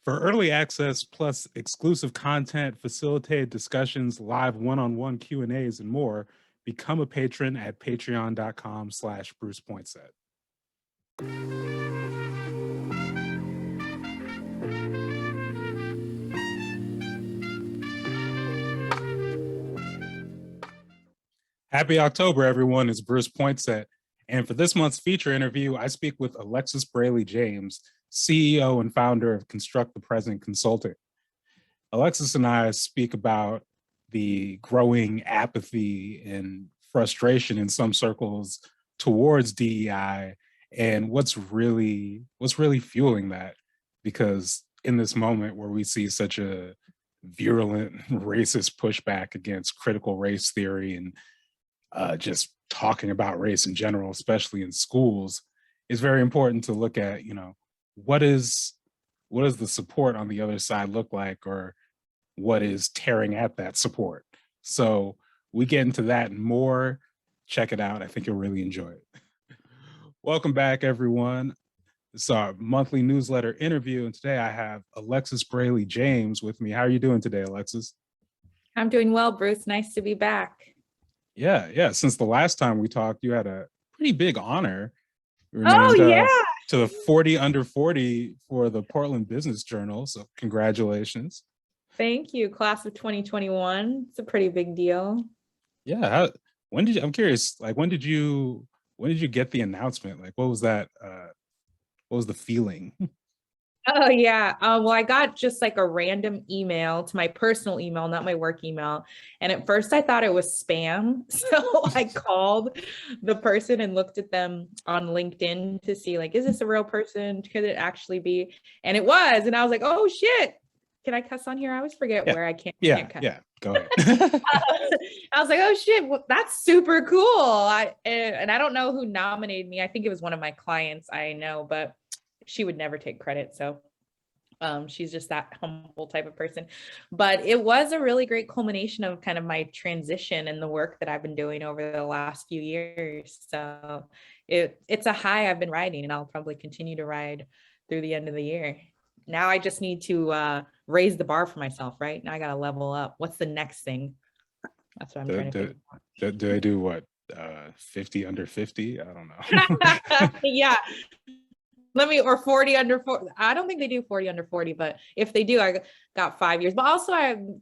For early access plus exclusive content, facilitated discussions, live one-on-one Q&As, and more, become a patron at patreon.com/BrucePointset. Happy October, everyone. It's Bruce Pointset. And for this month's feature interview, I speak with Alexis Braley-James, CEO and founder of Construct the Present Consulting. Alexis and I speak about the growing apathy and frustration in some circles towards DEI and what's really fueling that. Because in this moment where we see such a virulent racist pushback against critical race theory and just talking about race in general, especially in schools, it's very important to look at, what is the support on the other side look like, or what is tearing at that support. So we get into that and more. Check it out. I think you'll really enjoy it. Welcome back, everyone. It's our monthly newsletter interview, and today I have Alexis Braley-James with me. How are you doing today, Alexis? I'm doing well, Bruce. Nice to be back. Yeah. Since the last time we talked, you had a pretty big honor. Yeah. To the 40 under 40 for the Portland Business Journal. So congratulations. Thank you. Class of 2021. It's a pretty big deal. Yeah. I'm curious, when did you get the announcement? What was that? What was the feeling? Oh, yeah. Well, I got just a random email to my personal email, not my work email. And at first I thought it was spam. So I called the person and looked at them on LinkedIn to see, is this a real person? Could it actually be? And it was. And I was like, oh, shit. Can I cuss on here? I always forget where I can't. Yeah. Go ahead. I was like, oh, shit. Well, that's super cool. And I don't know who nominated me. I think it was one of my clients I know, but she would never take credit. So she's just that humble type of person. But it was a really great culmination of kind of my transition and the work that I've been doing over the last few years. So it's a high I've been riding, and I'll probably continue to ride through the end of the year. Now I just need to raise the bar for myself, right? Now I got to level up. What's the next thing? That's what I'm trying to figure. Do they do what? 50 under 50? I don't know. Yeah. Or 40 under 40. I don't think they do 40 under 40, but if they do, I got 5 years. But also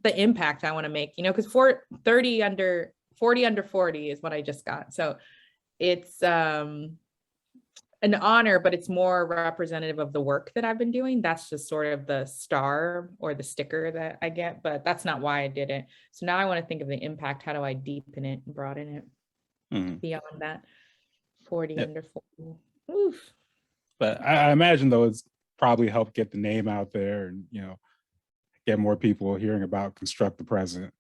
the impact I want to make, because 40 under 40 is what I just got. So it's an honor, but it's more representative of the work that I've been doing. That's just sort of the star or the sticker that I get, but that's not why I did it. So now I want to think of the impact. How do I deepen it and broaden it beyond that? 40 under 40. Oof. But I imagine, though, it's probably helped get the name out there and, get more people hearing about Construct the Present.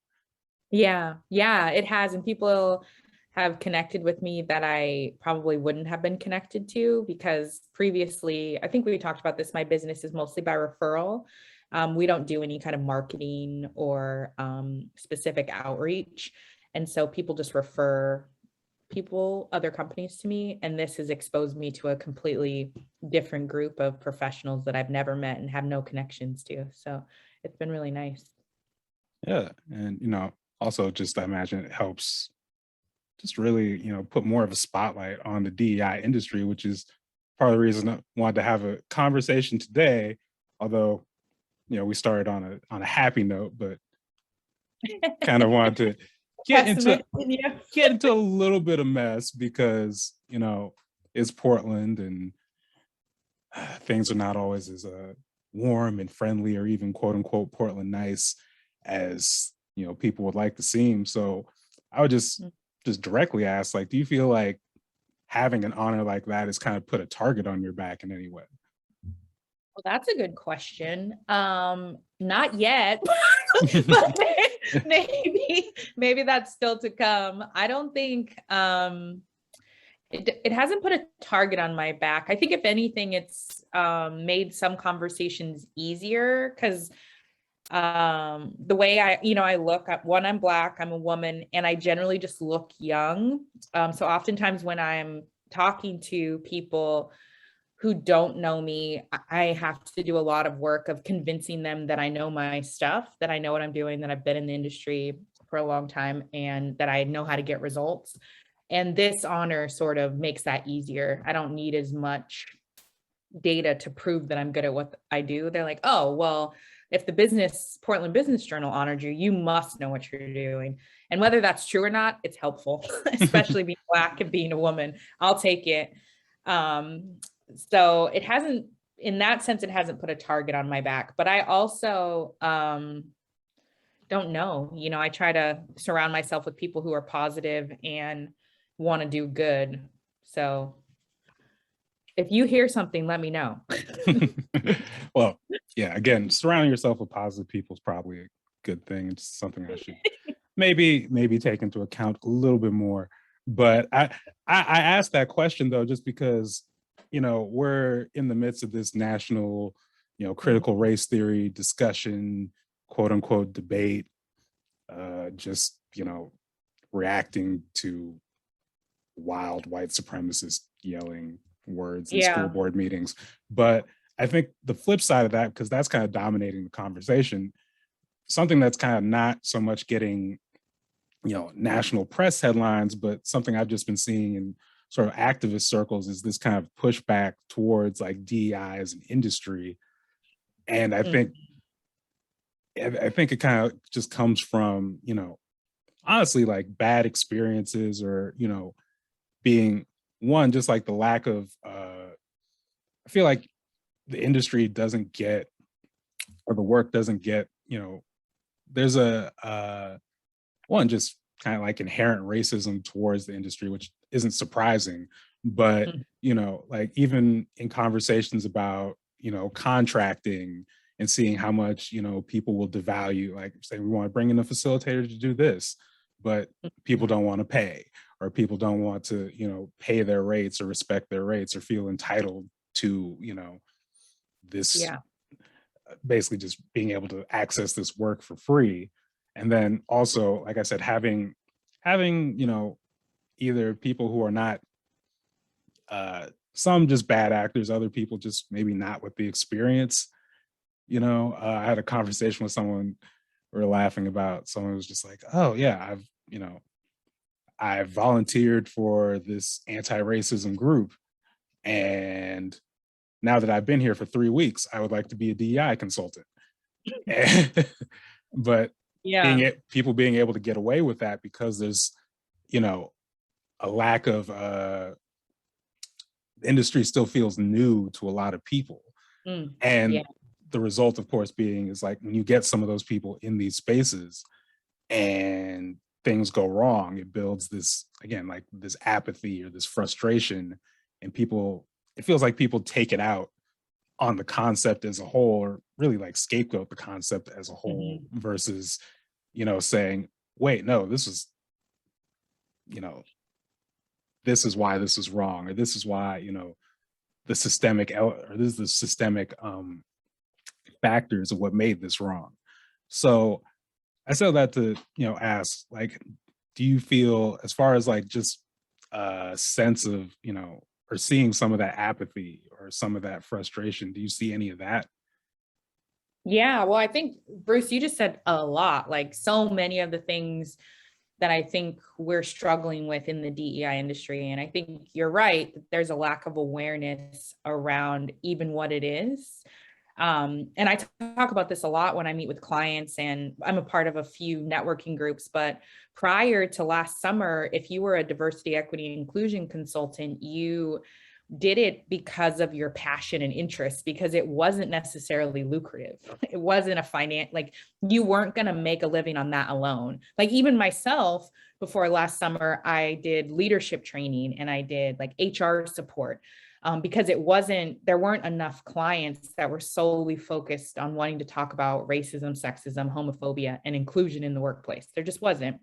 Yeah, it has. And people have connected with me that I probably wouldn't have been connected to, because previously, I think we talked about this, my business is mostly by referral. We don't do any kind of marketing or specific outreach. And so people just refer other companies to me. And this has exposed me to a completely different group of professionals that I've never met and have no connections to. So it's been really nice. Yeah. And, also just I imagine it helps just really, put more of a spotlight on the DEI industry, which is part of the reason I wanted to have a conversation today. Although, we started on a happy note, but kind of wanted to get into a little bit of mess because, it's Portland and things are not always as warm and friendly or even quote unquote Portland nice as, people would like to seem. So I would just directly ask, do you feel like having an honor like that has kind of put a target on your back in any way? Well, that's a good question. Not yet, but maybe that's still to come. I don't think it hasn't put a target on my back. I think if anything, it's made some conversations easier because the way I look at, one, I'm Black, I'm a woman, and I generally just look young. So oftentimes when I'm talking to people who don't know me, I have to do a lot of work of convincing them that I know my stuff, that I know what I'm doing, that I've been in the industry for a long time, and that I know how to get results. And this honor sort of makes that easier. I don't need as much data to prove that I'm good at what I do. They're like, oh, well, if the Portland Business Journal honored you, you must know what you're doing. And whether that's true or not, it's helpful, especially being Black and being a woman. I'll take it. So it hasn't, in that sense, it hasn't put a target on my back. But I also don't know. I try to surround myself with people who are positive and want to do good. So if you hear something, let me know. Well, yeah, again, surrounding yourself with positive people is probably a good thing. It's something I should maybe take into account a little bit more. But I asked that question though, just because, we're in the midst of this national, critical race theory discussion, quote unquote debate, just, reacting to wild white supremacists yelling words in school board meetings. But I think the flip side of that, because that's kind of dominating the conversation, something that's kind of not so much getting, national press headlines, but something I've just been seeing in sort of activist circles is this kind of pushback towards like DEI as an industry. And I think it kind of just comes from, honestly, like bad experiences or, being one, just like the lack of, I feel like the industry doesn't get, or the work doesn't get, there's a, one, just kind of like inherent racism towards the industry, which isn't surprising. But, like even in conversations about, contracting and seeing how much, people will devalue, like say, we want to bring in a facilitator to do this, but people don't want to pay, or people don't want to, pay their rates or respect their rates or feel entitled to, this, basically just being able to access this work for free. And then also, like I said, having, either people who are not, some just bad actors, other people just maybe not with the experience. I had a conversation with someone, we were laughing about, someone was just like, oh yeah, I've volunteered for this anti-racism group, and now that I've been here for 3 weeks, I would like to be a DEI consultant. But people being able to get away with that because there's, a lack of, the industry still feels new to a lot of people. And the result, of course, being is like when you get some of those people in these spaces and things go wrong, it builds this, again, like this apathy or this frustration, and people, it feels like people take it out on the concept as a whole, or really like scapegoat the concept as a whole, versus, saying, wait, no, this is, this is why this is wrong, or this is why, the systemic, or this is the systemic factors of what made this wrong. So I said that to, ask, like, do you feel, as far as like just a sense of, or seeing some of that apathy or some of that frustration, do you see any of that? Yeah, well, I think, Bruce, you just said a lot, like so many of the things that I think we're struggling with in the DEI industry. And I think you're right, that there's a lack of awareness around even what it is. And I talk about this a lot when I meet with clients, and I'm a part of a few networking groups. But prior to last summer, if you were a diversity, equity, and inclusion consultant, you did it because of your passion and interest, because it wasn't necessarily lucrative. It wasn't a like you weren't going to make a living on that alone. Like even myself, before last summer, I did leadership training and I did like HR support. Because there weren't enough clients that were solely focused on wanting to talk about racism, sexism, homophobia, and inclusion in the workplace. There just wasn't.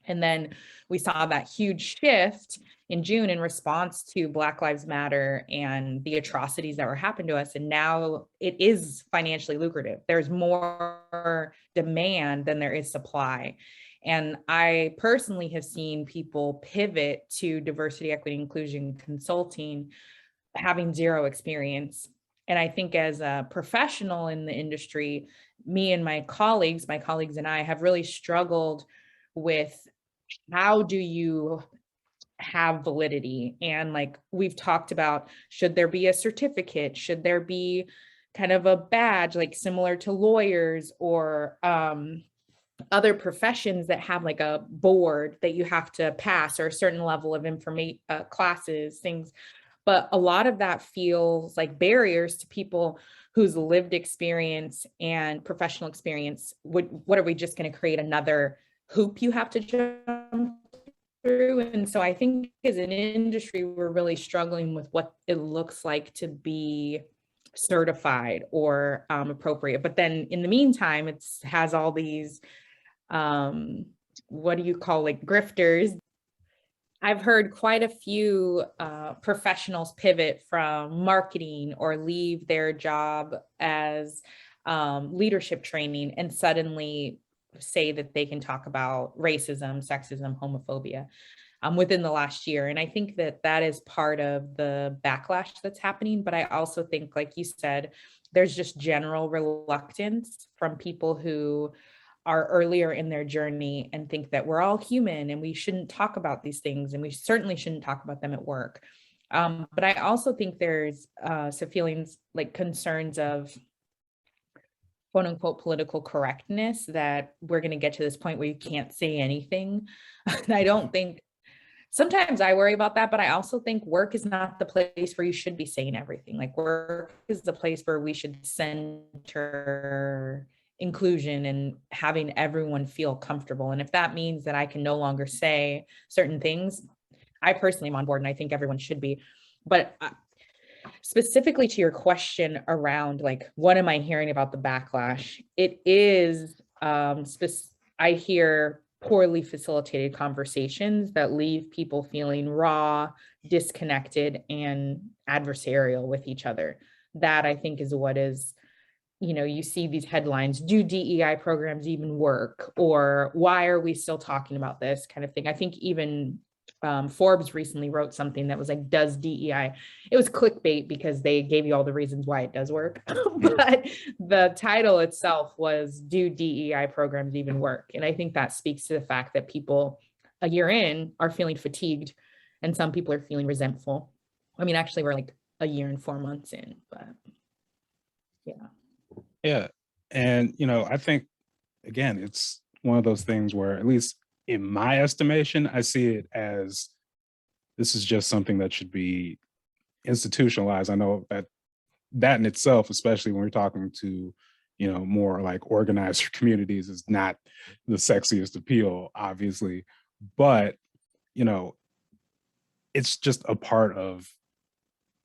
And then we saw that huge shift in June in response to Black Lives Matter and the atrocities that were happening to us. And now it is financially lucrative. There's more demand than there is supply. And I personally have seen people pivot to diversity, equity, inclusion consulting having zero experience. And I think as a professional in the industry, me and my colleagues and I have really struggled with how do you have validity? And like we've talked about, should there be a certificate? Should there be kind of a badge, like similar to lawyers or other professions that have like a board that you have to pass or a certain level of information, classes, things. But a lot of that feels like barriers to people whose lived experience and professional experience. What are we just going to create another hoop you have to jump through? And so I think as an industry, we're really struggling with what it looks like to be certified or appropriate. But then in the meantime, it has all these, what do you call, like grifters. I've heard quite a few professionals pivot from marketing or leave their job as leadership training and suddenly say that they can talk about racism, sexism, homophobia within the last year. And I think that that is part of the backlash that's happening. But I also think, like you said, there's just general reluctance from people who are earlier in their journey and think that we're all human and we shouldn't talk about these things, and we certainly shouldn't talk about them at work. But I also think there's some feelings like concerns of quote unquote political correctness, that we're going to get to this point where you can't say anything. And I don't think, sometimes I worry about that, but I also think work is not the place where you should be saying everything. Like work is the place where we should center inclusion and having everyone feel comfortable. And if that means that I can no longer say certain things, I personally am on board, and I think everyone should be. But specifically to your question around like, what am I hearing about the backlash? It is, I hear poorly facilitated conversations that leave people feeling raw, disconnected, and adversarial with each other. That I think is what is, you see these headlines, do DEI programs even work? Or why are we still talking about this kind of thing? I think even Forbes recently wrote something that was like, does DEI, it was clickbait because they gave you all the reasons why it does work. But the title itself was, do DEI programs even work? And I think that speaks to the fact that people a year in are feeling fatigued, and some people are feeling resentful. I mean, actually, we're like a year and 4 months in, but yeah. Yeah. And, I think, again, it's one of those things where, at least in my estimation, I see it as this is just something that should be institutionalized. I know that in itself, especially when we're talking to, more like organizer communities, is not the sexiest appeal, obviously. But, it's just a part of,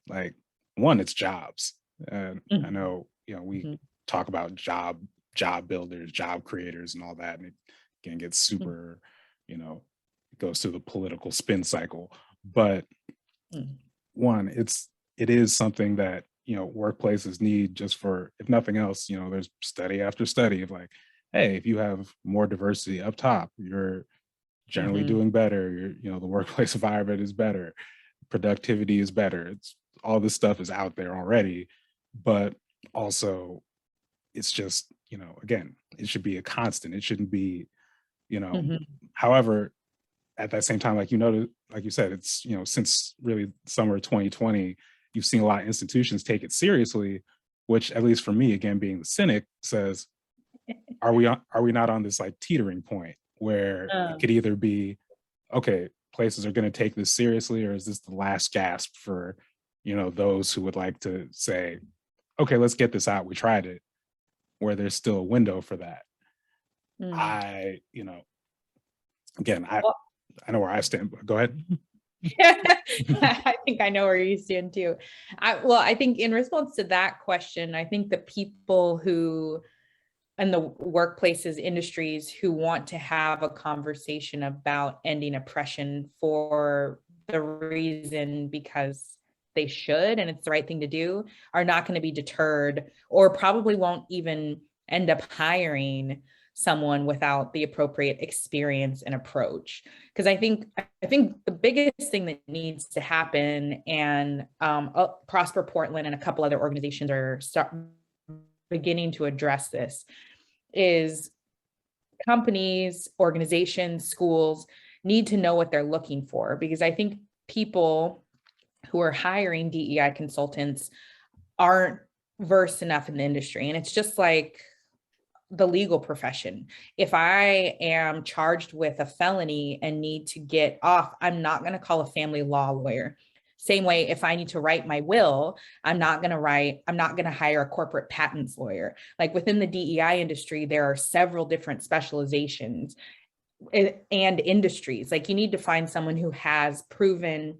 like, one, it's jobs. And I know, we talk about job builders, job creators, and all that, and it can get super, it goes through the political spin cycle. But one, it is something that workplaces need, just for, if nothing else, there's study after study of like, hey, if you have more diversity up top, you're generally doing better. The workplace environment is better, productivity is better. It's all this stuff is out there already, but also it's just, again, it should be a constant. It shouldn't be, however, at that same time, like, like you said, it's, since really summer 2020, you've seen a lot of institutions take it seriously, which, at least for me, again, being the cynic, says, are we not on this like teetering point where it could either be, okay, places are going to take this seriously, or is this the last gasp for, those who would like to say, okay, let's get this out, we tried it, where there's still a window for that. Again, I know where I stand, but go ahead. I think I know where you stand too. I think in response to that question, I think the people who in the workplaces, industries, who want to have a conversation about ending oppression for the reason because they should and it's the right thing to do, are not going to be deterred, or probably won't even end up hiring someone without the appropriate experience and approach. Because I think the biggest thing that needs to happen, and Prosper Portland and a couple other organizations are beginning to address this, is companies, organizations, schools need to know what they're looking for. Because I think people who are hiring DEI consultants aren't versed enough in the industry. And it's just like the legal profession. If I am charged with a felony and need to get off, I'm not going to call a family law lawyer. Same way, if I need to write my will, I'm not going to hire a corporate patents lawyer. Like within the DEI industry, there are several different specializations and industries. Like you need to find someone who has proven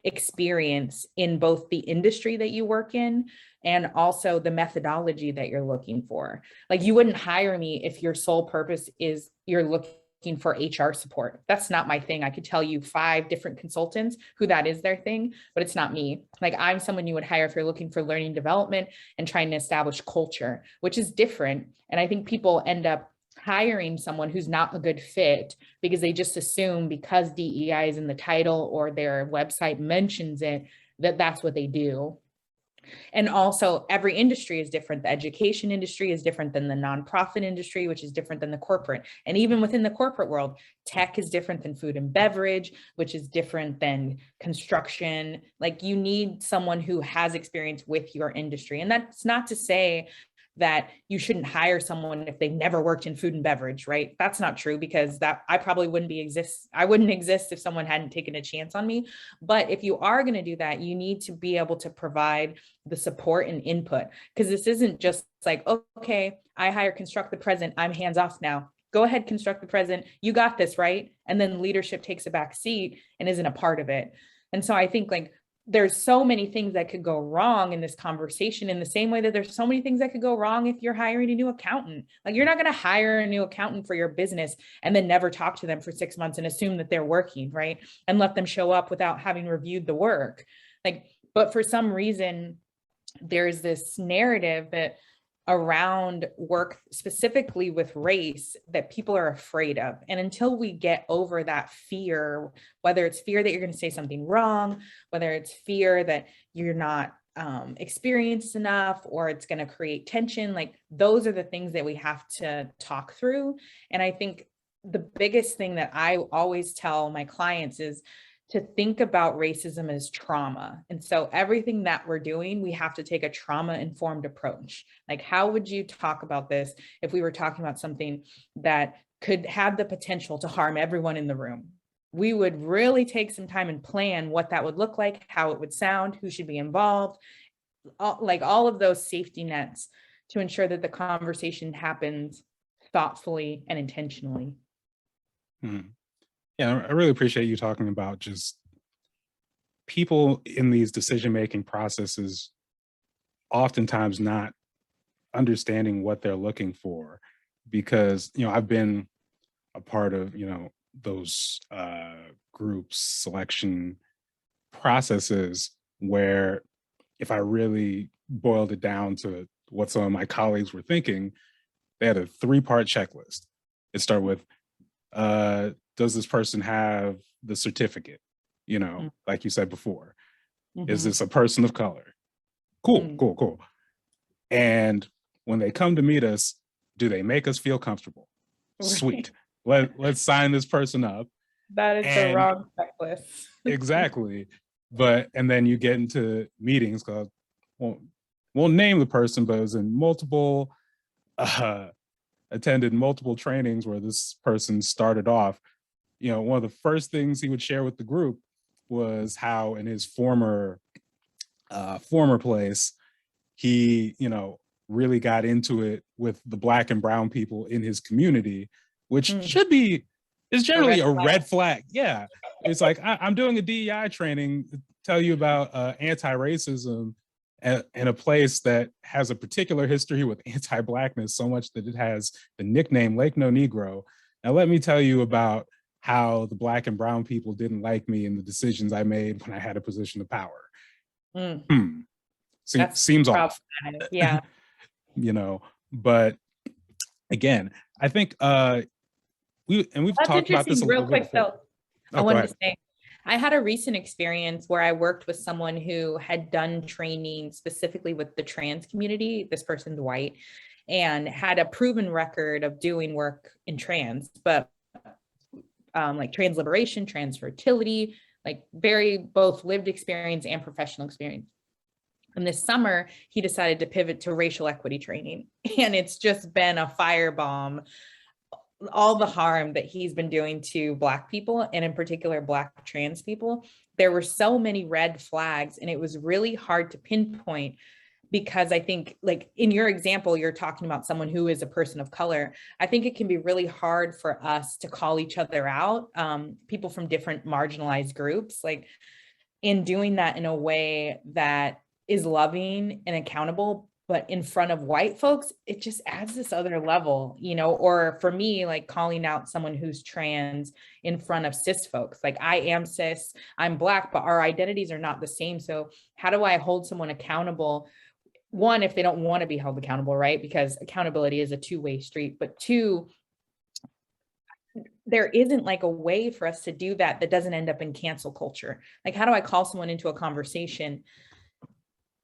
experience in both the industry that you work in and also the methodology that you're looking for. Like you wouldn't hire me if your sole purpose is you're looking for HR support. That's not my thing. I could tell you 5 different consultants who that is their thing, but it's not me. Like I'm someone you would hire if you're looking for learning development and trying to establish culture, which is different. And I think people end up hiring someone who's not a good fit because they just assume because DEI is in the title or their website mentions it, that that's what they do. And also every industry is different. The education industry is different than the nonprofit industry, which is different than the corporate. And even within the corporate world, tech is different than food and beverage, which is different than construction. Like you need someone who has experience with your industry. And that's not to say that you shouldn't hire someone if they've never worked in food and beverage, right? That's not true, because that I probably wouldn't exist if someone hadn't taken a chance on me. But if you are going to do that, you need to be able to provide the support and input, because this isn't just like, okay, I hire construct the present, I'm hands off now. Go ahead, construct the present. You got this, right? And then leadership takes a back seat and isn't a part of it. And so I think like there's so many things that could go wrong in this conversation, in the same way that there's so many things that could go wrong if you're hiring a new accountant. Like you're not going to hire a new accountant for your business and then never talk to them for 6 months and assume that they're working, right? And let them show up without having reviewed the work. Like, but for some reason, there's this narrative that around work, specifically with race, that people are afraid of. And until we get over that fear, whether it's fear that you're going to say something wrong, whether it's fear that you're not experienced enough, or it's going to create tension, like those are the things that we have to talk through. And I think the biggest thing that I always tell my clients is to think about racism as trauma. And so everything that we're doing, we have to take a trauma-informed approach. Like, how would you talk about this if we were talking about something that could have the potential to harm everyone in the room? We would really take some time and plan what that would look like, how it would sound, who should be involved, like all of those safety nets to ensure that the conversation happens thoughtfully and intentionally. Mm-hmm. Yeah, I really appreciate you talking about just people in these decision-making processes oftentimes not understanding what they're looking for, because, I've been a part of, those groups selection processes where if I really boiled it down to what some of my colleagues were thinking, they had a 3-part checklist. It started with, does this person have the certificate? Like you said before, is this a person of color? Cool. And when they come to meet us, do they make us feel comfortable? Sweet. Let's sign this person up. That is the wrong checklist. Exactly. And then you get into meetings, because won't name the person, but it was in attended multiple trainings where this person started off. One of the first things he would share with the group was how in his former place, he, really got into it with the Black and brown people in his community, which is generally a red flag. Yeah. It's like, I'm doing a DEI training to tell you about anti-racism in a place that has a particular history with anti-Blackness, so much that it has the nickname Lake No Negro. Now, let me tell you about how the Black and brown people didn't like me and the decisions I made when I had a position of power. Seems off. Yeah. But again, I think we've That's talked about this interesting. a Real little bit quick before. though, I Oh, go wanted ahead. to say I had a recent experience where I worked with someone who had done training specifically with the trans community. This person's white and had a proven record of doing work in trans, but like trans liberation, trans fertility, like very both lived experience and professional experience. And this summer, he decided to pivot to racial equity training. And it's just been a firebomb, all the harm that he's been doing to Black people, and in particular, Black trans people. There were so many red flags, and it was really hard to pinpoint because I think, like in your example, you're talking about someone who is a person of color. I think it can be really hard for us to call each other out, people from different marginalized groups, like in doing that in a way that is loving and accountable. But in front of white folks, it just adds this other level, you know, or for me, like calling out someone who's trans in front of cis folks. Like I am cis, I'm Black, but our identities are not the same. So how do I hold someone accountable? One, if they don't want to be held accountable, right? Because accountability is a two-way street. But two, there isn't like a way for us to do that that doesn't end up in cancel culture. Like, how do I call someone into a conversation?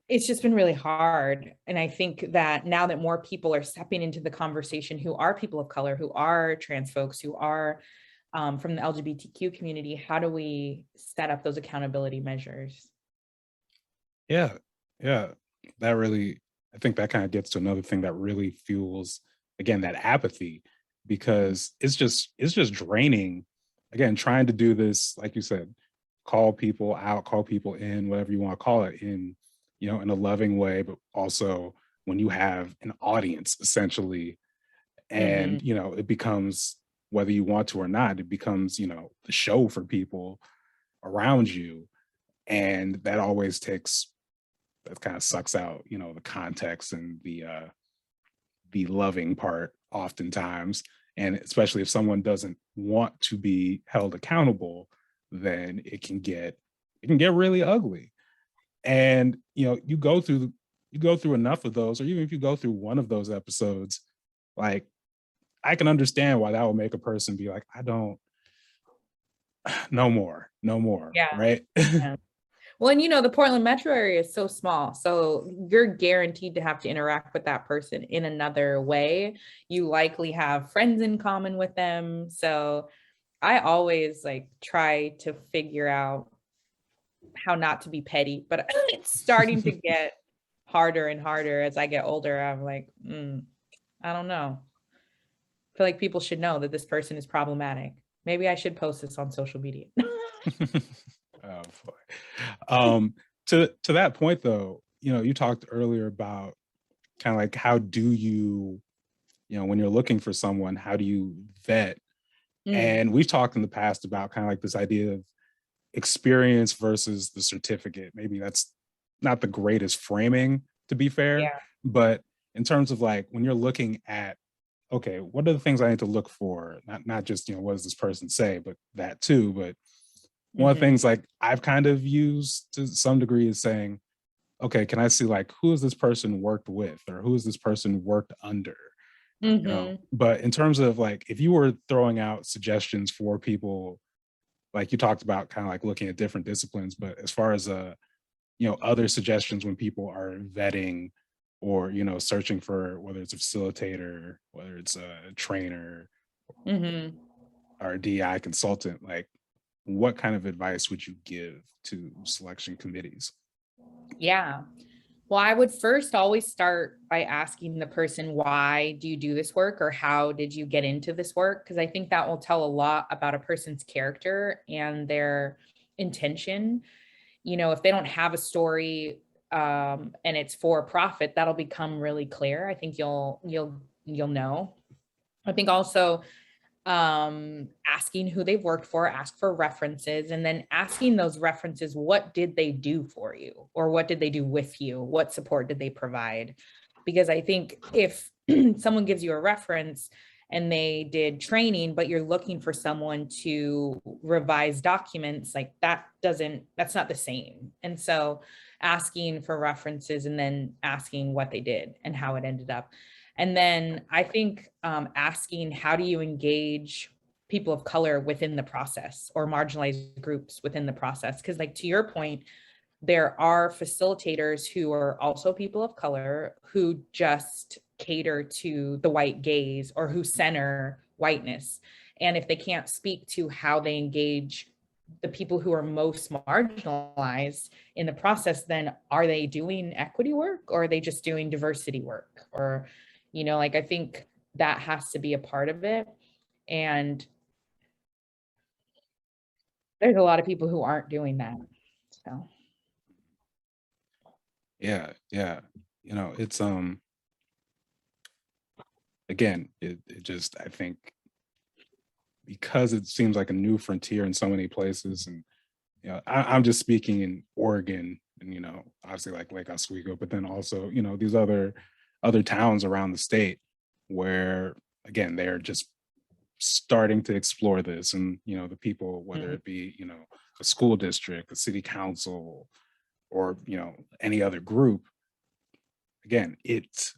It's just been really hard. And I think that now that more people are stepping into the conversation who are people of color, who are trans folks, who are from the LGBTQ community, how do we set up those accountability measures? Yeah, yeah, that really, I think that kind of gets to another thing that really fuels, again, that apathy, because it's just draining. Again, trying to do this, like you said, call people out, call people in, whatever you want to call it, in in a loving way, but also when you have an audience essentially, and Mm-hmm. it becomes, whether you want to or not, it becomes the show for people around you, and that always takes, that kind of sucks out the context and the loving part oftentimes. And especially if someone doesn't want to be held accountable, then it can get really ugly. And you go through enough of those, or even if you go through one of those episodes, like, I can understand why that would make a person be like, I don't, no more, no more, Yeah. right? Yeah. Well, and the Portland metro area is so small. So you're guaranteed to have to interact with that person in another way. You likely have friends in common with them. So I always like try to figure out how not to be petty, but it's starting to get harder and harder as I get older. I'm like, I don't know. I feel like people should know that this person is problematic. Maybe I should post this on social media. Oh boy. To that point though, you talked earlier about kind of like, how do you, when you're looking for someone, how do you vet? Mm, And we've talked in the past about kind of like this idea of experience versus the certificate. Maybe that's not the greatest framing, to be fair, yeah. but in terms of like when you're looking at, okay, what are the things I need to look for? Not just, what does this person say, but that too. But one of the Hmm. things like I've kind of used to some degree is saying, okay, can I see like, who has this person worked with, or who has this person worked under? Hmm. But in terms of like, if you were throwing out suggestions for people, like you talked about kind of like looking at different disciplines, but as far as other suggestions when people are vetting, or searching for, whether it's a facilitator, whether it's a trainer Hmm. or a DEI consultant, like, what kind of advice would you give to selection committees? Yeah. Well, I would first always start by asking the person, why do you do this work, or how did you get into this work? Because I think that will tell a lot about a person's character and their intention. If they don't have a story, and it's for profit, that'll become really clear. I think you'll know. I think also asking who they've worked for, ask for references, and then asking those references, what did they do for you, or what did they do with you, what support did they provide? Because I think if someone gives you a reference and they did training, but you're looking for someone to revise documents, like that's not the same. And so asking for references and then asking what they did and how it ended up. And then I think asking, how do you engage people of color within the process or marginalized groups within the process? Because like to your point, there are facilitators who are also people of color who just cater to the white gaze or who center whiteness. And if they can't speak to how they engage the people who are most marginalized in the process, then are they doing equity work or are they just doing diversity work? Or, like I think that has to be a part of it. And there's a lot of people who aren't doing that. So. Yeah. It's again, it just, I think because it seems like a new frontier in so many places, and I'm just speaking in Oregon, and obviously like Lake Oswego, but then also these other towns around the state where again they're just starting to explore this, and the people, whether it be a school district, a city council, or any other group, again it's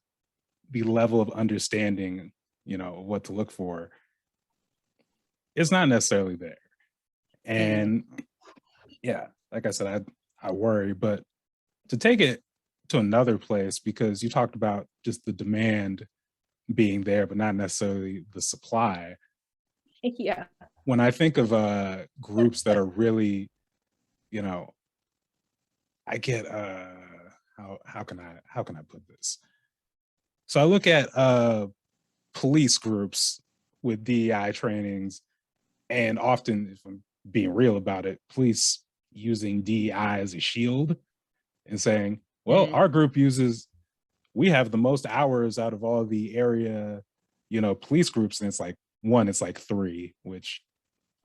the level of understanding what to look for is not necessarily there. And yeah, like I said, I worry, but to take it to another place, because you talked about just the demand being there, but not necessarily the supply. Yeah. When I think of groups that are really, I get how can I put this? So I look at police groups with DEI trainings, and often, if I'm being real about it, police using DEI as a shield and saying, well, our group we have the most hours out of all the area, police groups. And it's like 3, which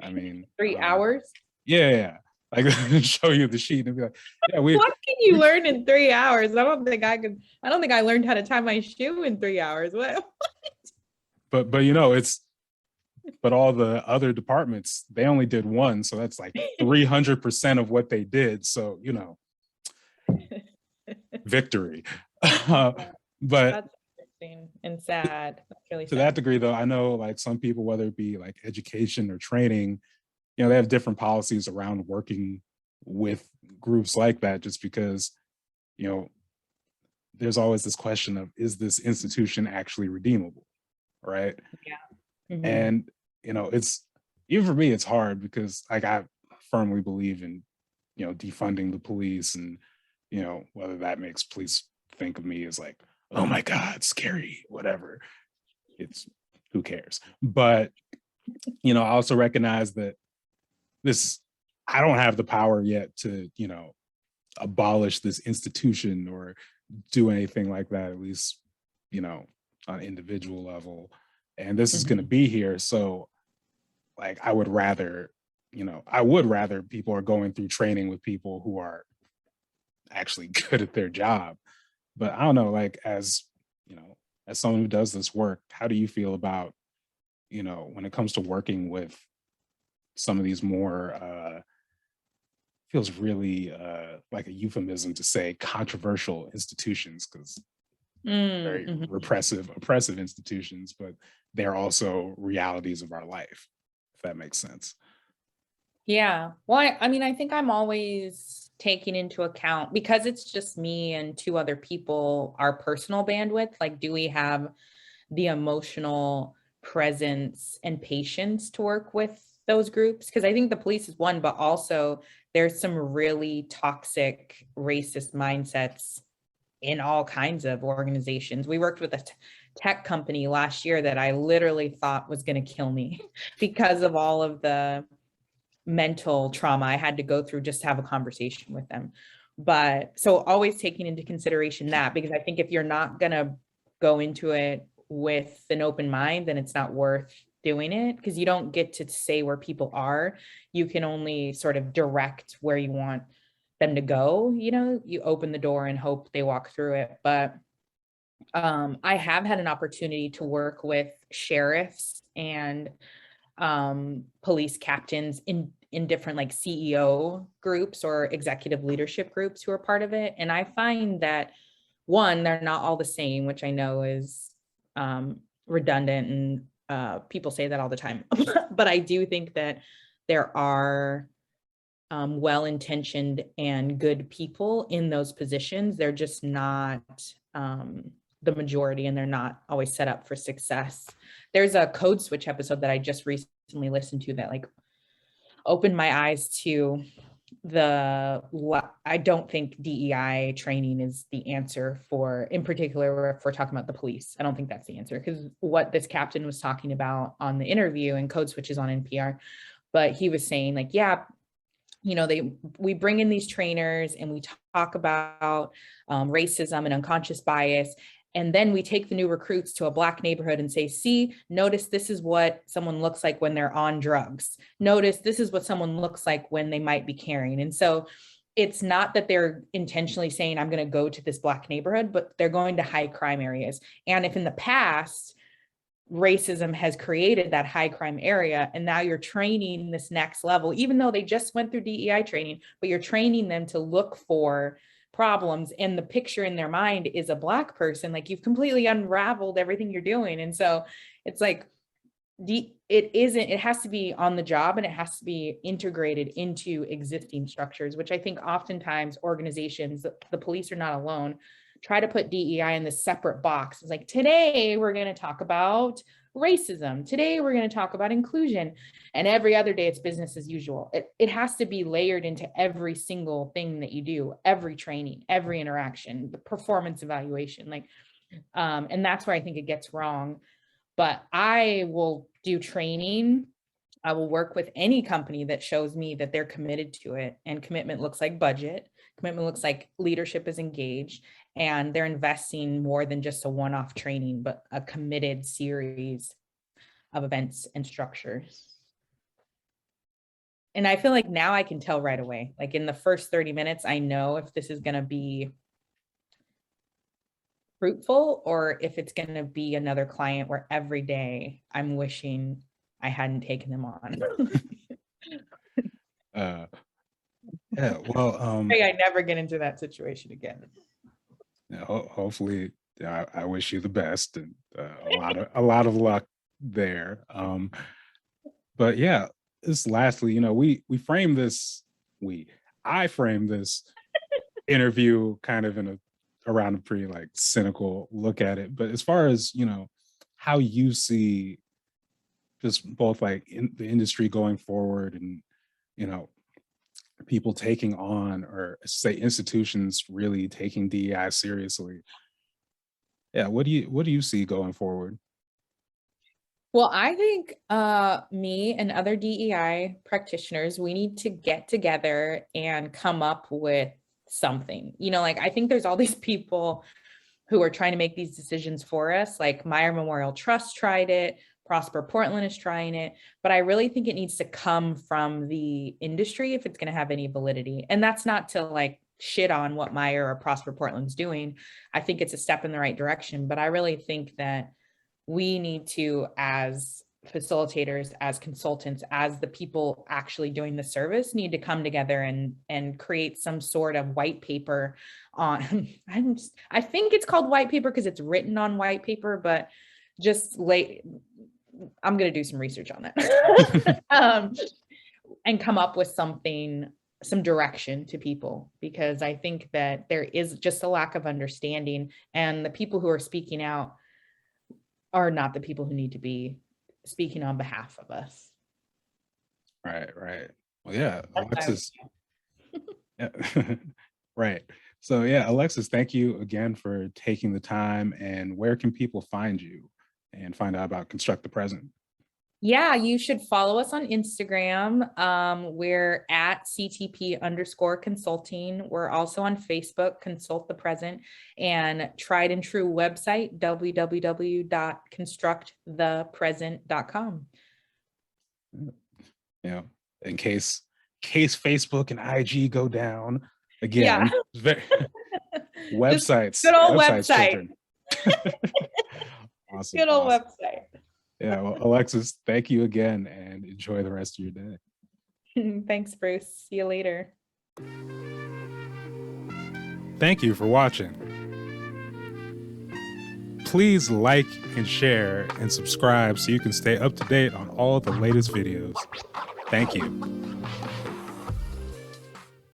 I mean, 3 hours? Yeah. Like show you the sheet and be like, yeah, what can you learn in 3 hours? I don't think I learned how to tie my shoe in 3 hours. What? But but all the other departments, they only did 1. So that's like 300% of what they did. So, victory. But that's interesting and sad. That's really to that degree, though, I know like some people, whether it be like education or training, they have different policies around working with groups like that, just because, there's always this question of, is this institution actually redeemable? Right. Yeah. Mm-hmm. And, it's, even for me, it's hard because like I firmly believe in, defunding the police, and, whether that makes police think of me as like, oh my God, scary, whatever. It's, who cares? But, I also recognize that I don't have the power yet to, abolish this institution or do anything like that, at least, on an individual level. And this is going to be here. So like, I would rather people are going through training with people who are actually good at their job. But I don't know, like, as someone who does this work, how do you feel about, when it comes to working with some of these more, feels really like a euphemism to say controversial institutions, because very oppressive institutions, but they're also realities of our life, if that makes sense. Yeah. Well, I mean, I think I'm always taking into account, because it's just me and 2 other people, our personal bandwidth. Like, do we have the emotional presence and patience to work with those groups? Because I think the police is one, but also there's some really toxic, racist mindsets in all kinds of organizations. We worked with a tech company last year that I literally thought was going to kill me because of all of the mental trauma I had to go through just to have a conversation with them. But so always taking into consideration that, because I think if you're not going to go into it with an open mind, then it's not worth doing it, because you don't get to say where people are. You can only sort of direct where you want them to go. You open the door and hope they walk through it. But I have had an opportunity to work with sheriffs and police captains in different like CEO groups or executive leadership groups who are part of it. And I find that, one, they're not all the same, which I know is redundant, and people say that all the time. But I do think that there are well-intentioned and good people in those positions. They're just not the majority, and they're not always set up for success. There's a Code Switch episode that I just recently listened to that like opened my eyes to I don't think DEI training is the answer for, in particular, if we're talking about the police. I don't think that's the answer, because what this captain was talking about on the interview, and Code Switch is on NPR, but he was saying like, yeah, you know, we bring in these trainers and we talk about racism and unconscious bias. And then we take the new recruits to a Black neighborhood and say, see, notice this is what someone looks like when they're on drugs. Notice this is what someone looks like when they might be carrying. And so it's not that they're intentionally saying, I'm going to go to this Black neighborhood, but they're going to high crime areas. And if in the past, racism has created that high crime area, and now you're training this next level, even though they just went through DEI training, but you're training them to look for problems, and the picture in their mind is a Black person, like you've completely unraveled everything you're doing. And so it's like it has to be on the job, and it has to be integrated into existing structures, which I think oftentimes organizations, the police are not alone, try to put DEI in this separate box. It's like, today we're going to talk about racism. Today we're going to talk about inclusion. And every other day it's business as usual. It has to be layered into every single thing that you do, every training, every interaction, the performance evaluation, like, and that's where I think it gets wrong. But I will do training. I will work with any company that shows me that they're committed to it. And commitment looks like budget. Commitment looks like leadership is engaged, and they're investing more than just a one-off training, but a committed series of events and structures. And I feel like now I can tell right away, like in the first 30 minutes, I know if this is going to be fruitful or if it's going to be another client where every day I'm wishing I hadn't taken them on. Yeah, well, I never get into that situation again. hopefully, I wish you the best, and a lot of luck there. But yeah, this lastly, you know, I framed this interview kind of around a pretty like cynical look at it. But as far as, you know, how you see just both like in the industry going forward, and, you know, people taking on, or say institutions really taking DEI seriously. Yeah, what do you see going forward? Well, I think me and other DEI practitioners, we need to get together and come up with something. You know, like I think there's all these people who are trying to make these decisions for us. Like Meyer Memorial Trust tried it, Prosper Portland is trying it, but I really think it needs to come from the industry if it's going to have any validity. And that's not to like shit on what Meyer or Prosper Portland's doing. I think it's a step in the right direction, but I really think that we need to, as facilitators, as consultants, as the people actually doing the service, need to come together and create some sort of white paper on, I think it's called white paper because it's written on white paper, but just I'm going to do some research on that and come up with something, some direction to people, because I think that there is just a lack of understanding, and the people who are speaking out are not the people who need to be speaking on behalf of us. Right. Well, yeah, Alexis. Yeah. Right. So yeah, Alexis, thank you again for taking the time. And where can people find you and find out about Construct the Present? Yeah, you should follow us on Instagram. We're at CTP_consulting. We're also on Facebook, Consult the Present, and tried and true website, www.constructthepresent.com. Yeah, in case Facebook and IG go down again. Yeah. Websites. Good old website. Awesome. Good old website. Yeah, well, Alexis, thank you again, and enjoy the rest of your day. Thanks, Bruce. See you later. Thank you for watching. Please like and share and subscribe so you can stay up to date on all the latest videos. Thank you.